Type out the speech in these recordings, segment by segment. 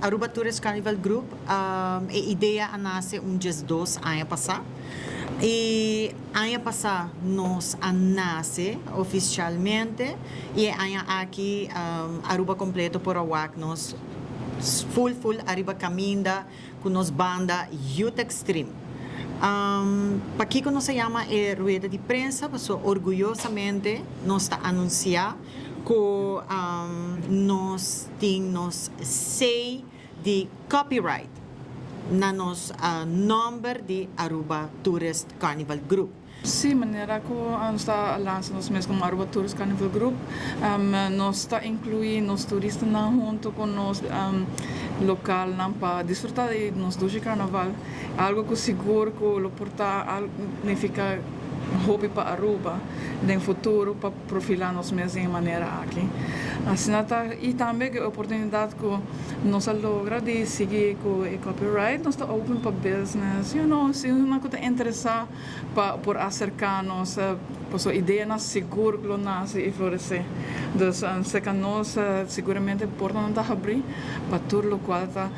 Aruba Tourist Carnival Group, a ideia nasce dias 2 anos passado. E ano passado nós nasce oficialmente e ano aqui Aruba completo por awak nós full Aruba caminda com nos banda Youth Extreme. Aqui que nós se chama rueda de prensa, so orgulhosamente nós está anunciar que nós temos 6 de copyright na nos number de Aruba Tourist Carnival Group. Sim, maneira que nós está lançando nós mesmos como Aruba Tourist Carnival Group, nós está incluindo os turistas junto com nós local para desfrutar de nos dois carnaval, algo que seguro que lo porta significa hobby para Aruba no futuro para profilar nós mesmos de maneira aqui. Assim, e também a oportunidade que nós logra de seguir com o copyright, nós está open para business, se uma coisa interessar por acercar-nos, por sua ideia, nós seguro que nasce e florescer. Então, se que nós seguramente importante abrir para tudo o qual está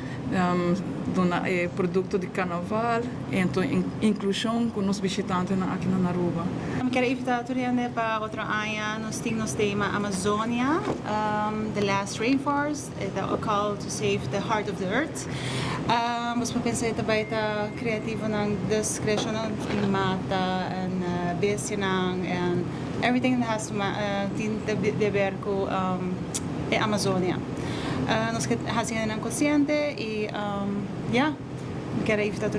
produto de carnaval e então inclusão com os visitantes aqui na Aruba. Quero invitar a para outro ano, nós temos o tema Amazônia, The Last Rainforest, a call to save the heart of the earth. Mas para pensar também está criativo na descrição de mata, and bestia and everything that has to ver com a Amazônia. Nós fazemos consciente e quero invitar a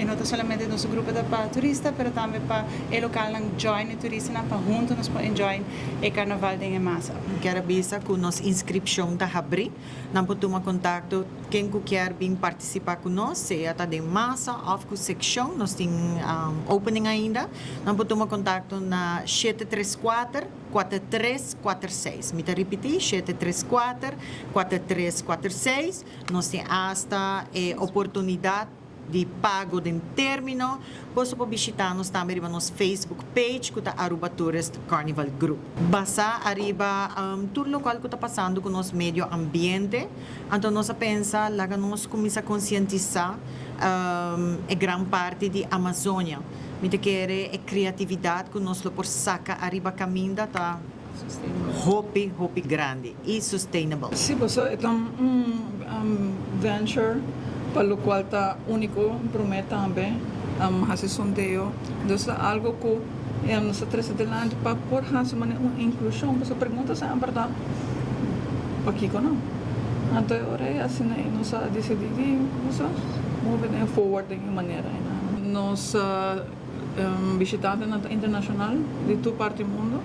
não somente nosso grupo de turista, mas também para o local join turistas para juntos nós enjoy o carnaval de massa. Quero avisar que nossa inscrição está aberta, não pode tomar contato quem quer vir participar conosco, seja de massa ou com secção, nós temos opening ainda, não pode tomar contato na 734-4346. Me repetir, 734-4346. Nós temos esta oportunidade de pago de término. Posso visitar-nos também no nosso Facebook page, que é Aruba Tourist Carnival Group. Basta arriba tudo o que está passando com o nosso meio ambiente. Então, nós pensamos, lá nós começamos a conscientizar a grande parte da Amazônia. Me quer a criatividade que nós por saca arriba caminho tá hope grande e sustainable. Sim, então venture para o qual está único, promete também fazer sondeio. Então, algo que nós trazemos adelante para por fazer uma inclusão. Você pergunta sempre para aqui ou não. Então, agora assim nós decidimos mover forward de maneira. Nós visitamos internacional de toda parte do mundo.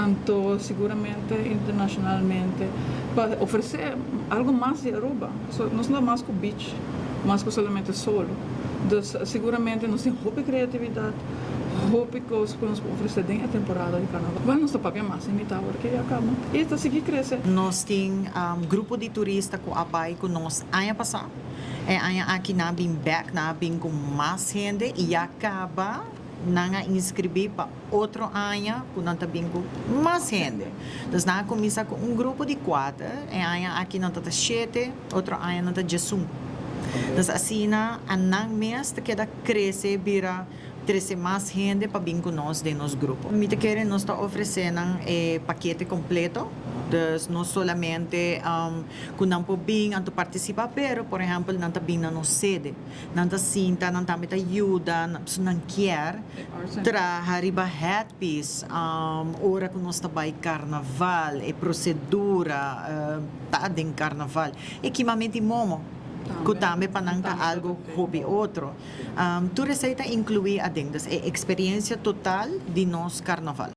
Então, seguramente, internacionalmente, para oferecer algo mais de Aruba. Não é mais que o beach, mais que somente solo. Então, seguramente, nós temos roupa e criatividade, roupa que nós podemos oferecer dentro da temporada de carnaval. Mas nós estamos mais imitar porque acaba. E está seguir crescer. Nós temos grupo de turistas que apoiam com nós ano passado. E aqui nós vim back, nós vim com mais gente e acaba nanga inscrever para outro ano que não está bem com mais gente. Então, nós começamos com grupo de 4, e aqui não está 7, outro ano não está 11. Então, assim, a nang mês queda crescer, vira trazer mais gente para vir com nós de nosso grupo. Me querem nós está oferecendo paquete completo. Então, não solamente que não pode vir a participar, pero, por exemplo, não está vindo na sede, não está sinta, não está me ajuda, não quer arriba headpiece, hora que nós está vai carnaval, procedura, tá em carnaval, equipamento momo. Que também para não ter algo hobby outro. Tu receita inclui a experiência total de nosso carnaval.